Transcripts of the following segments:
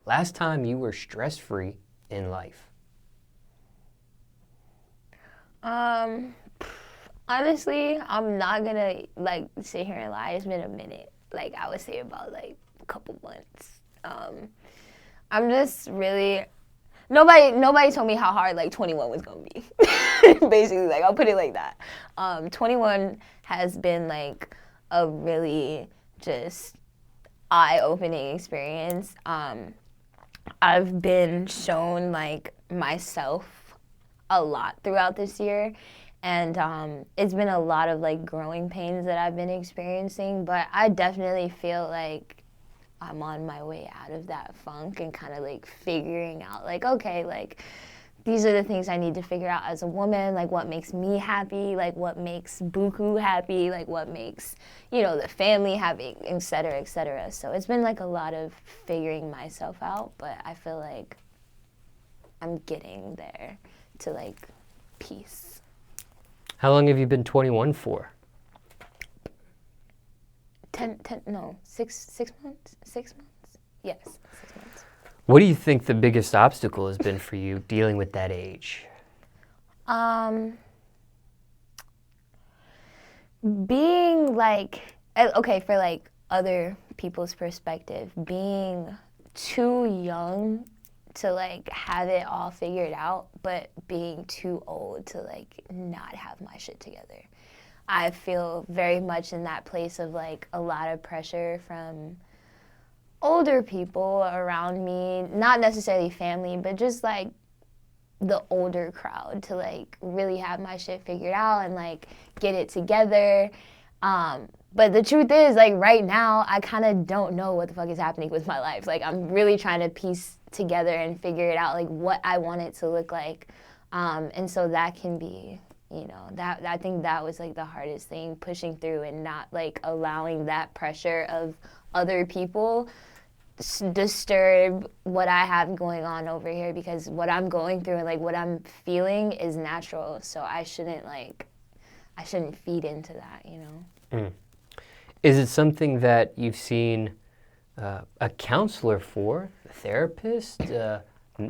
Last time you were stress-free in life? Honestly, I'm not gonna sit here and lie. It's been a minute. I would say about a couple months. I'm just really nobody told me how hard 21 was gonna be. Basically, I'll put it like that. 21 has been a really just eye-opening experience. I've been shown myself a lot throughout this year, and it's been a lot of growing pains that I've been experiencing, but I definitely feel like I'm on my way out of that funk and kind of figuring out okay, these are the things I need to figure out as a woman, what makes me happy, what makes Buku happy, what makes, the family happy, et cetera, et cetera. So it's been a lot of figuring myself out, but I feel like I'm getting there to peace. How long have you been 21 for? 6 months? 6 months? Yes, 6 months. What do you think the biggest obstacle has been for you dealing with that age? Being okay, for other people's perspective, being too young to have it all figured out, but being too old to not have my shit together. I feel very much in that place of a lot of pressure from older people around me, not necessarily family, but just the older crowd to really have my shit figured out and get it together. But the truth is right now I kind of don't know what the fuck is happening with my life. I'm really trying to piece together and figure it out what I want it to look like. And so that can be, that I think that was the hardest thing, pushing through and not allowing that pressure of other people disturb what I have going on over here, because what I'm going through and what I'm feeling is natural. So I shouldn't feed into that, Mm. Is it something that you've seen a counselor for, a therapist, the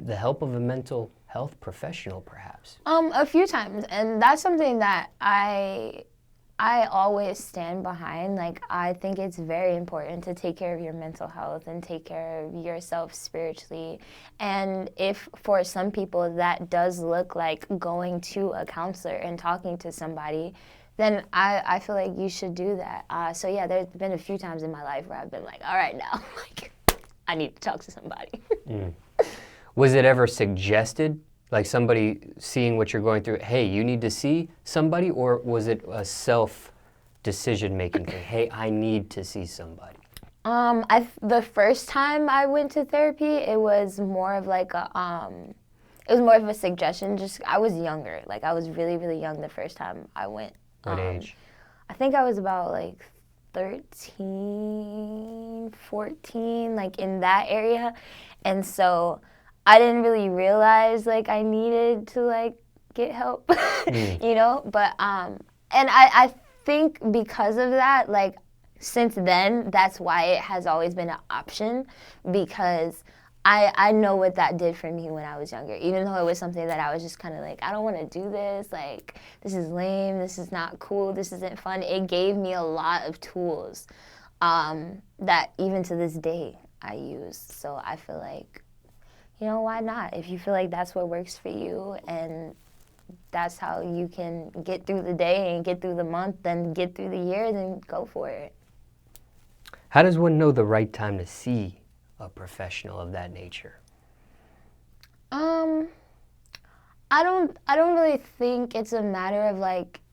help of a mental health professional, perhaps? A few times, and that's something that I always stand behind. I think it's very important to take care of your mental health and take care of yourself spiritually. And if for some people that does look like going to a counselor and talking to somebody, then I feel like you should do that. So yeah, there's been a few times in my life where I've been all right now, I need to talk to somebody. Mm. Was it ever suggested, somebody seeing what you're going through, hey, you need to see somebody, or was it a self-decision-making thing? Hey, I need to see somebody. The first time I went to therapy, it was more of a suggestion. Just I was younger, I was really, really young the first time I went. What age? I think I was about 13, 14, in that area. And so I didn't really realize I needed to get help, But and I think because of that, since then, that's why it has always been an option, because I know what that did for me when I was younger. Even though it was something that I was just kind of I don't want to do this. This is lame. This is not cool. This isn't fun. It gave me a lot of tools that even to this day I use. So I feel why not? If you feel that's what works for you and that's how you can get through the day and get through the month and get through the year, then go for it. How does one know the right time to see a professional of that nature? I don't really think it's a matter of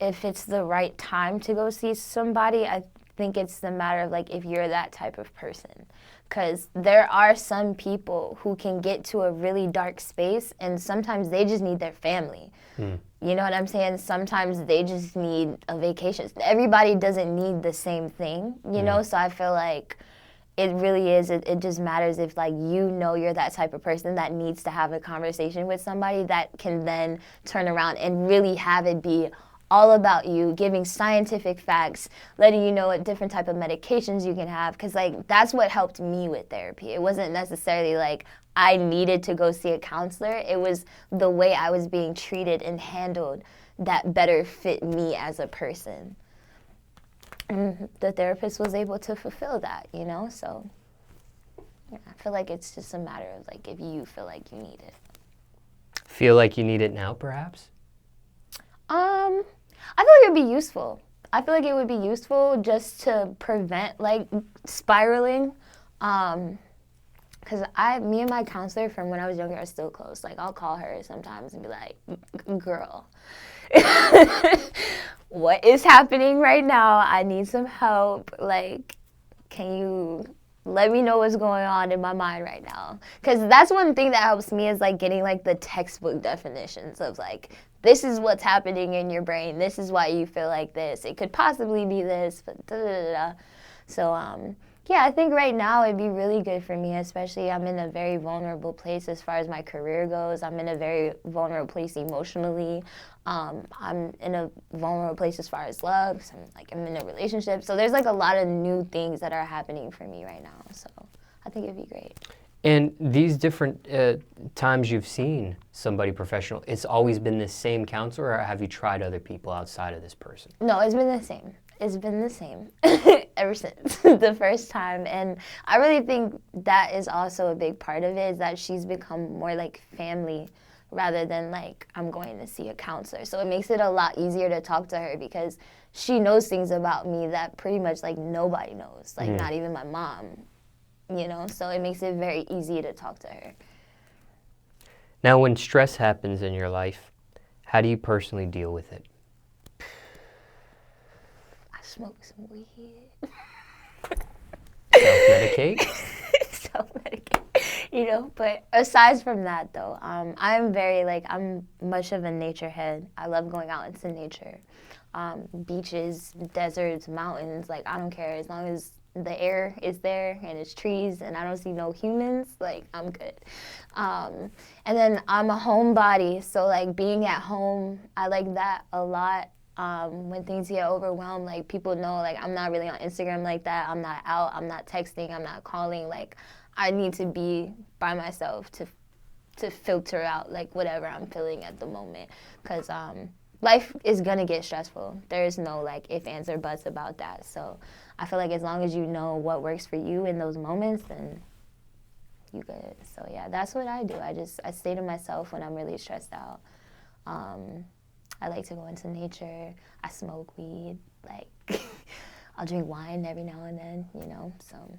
if it's the right time to go see somebody. I think it's the matter of if you're that type of person. Because there are some people who can get to a really dark space and sometimes they just need their family. You know what I'm saying? Sometimes they just need a vacation. Everybody doesn't need the same thing, So I feel it really is. It just matters if you're that type of person that needs to have a conversation with somebody that can then turn around and really have it be all about you, giving scientific facts, letting you know what different type of medications you can have, because like that's what helped me with therapy. It wasn't necessarily like I needed to go see a counselor. It was the way I was being treated and handled that better fit me as a person. And the therapist was able to fulfill that, you know? So yeah, I feel like it's just a matter of like if you feel like you need it. Feel like you need it now, perhaps? I feel like it would be useful. I feel like it would be useful just to prevent like spiraling. Cause me and my counselor from when I was younger are still close. Like I'll call her sometimes and be like, girl, what is happening right now? I need some help. Like, can you let me know what's going on in my mind right now? Because that's one thing that helps me is like getting like the textbook definitions of like, this is what's happening in your brain. This is why you feel like this. It could possibly be this, but da da da da. So, yeah, I think right now it'd be really good for me, especially I'm in a very vulnerable place as far as my career goes. I'm in a very vulnerable place emotionally. I'm in a vulnerable place as far as love. So I'm in a relationship. So there's like a lot of new things that are happening for me right now. So I think it'd be great. And these different times you've seen somebody professional, it's always been the same counselor, or have you tried other people outside of this person? No, it's been the same. It's been the same ever since the first time. And I really think that is also a big part of it, is that she's become more like family rather than like I'm going to see a counselor. So it makes it a lot easier to talk to her because she knows things about me that pretty much like nobody knows, like not even my mom, you know? So it makes it very easy to talk to her. Now, when stress happens in your life, how do you personally deal with it? Smoke some weed. Self-medicate? Self-medicate, you know. But aside from that, though, I'm much of a nature head. I love going out into nature, beaches, deserts, mountains. Like I don't care as long as the air is there and it's trees and I don't see no humans. Like I'm good. And then I'm a homebody, so like being at home, I like that a lot. When things get overwhelmed, like people know like I'm not really on Instagram like that. I'm not out, I'm not texting, I'm not calling. Like I need to be by myself to filter out like whatever I'm feeling at the moment. Because life is gonna get stressful. There's no like if, ands, or buts about that. So I feel like as long as you know what works for you in those moments, then you good. So yeah, that's what I do. I stay to myself when I'm really stressed out. I like to go into nature. I smoke weed. Like, I'll drink wine every now and then, you know, so.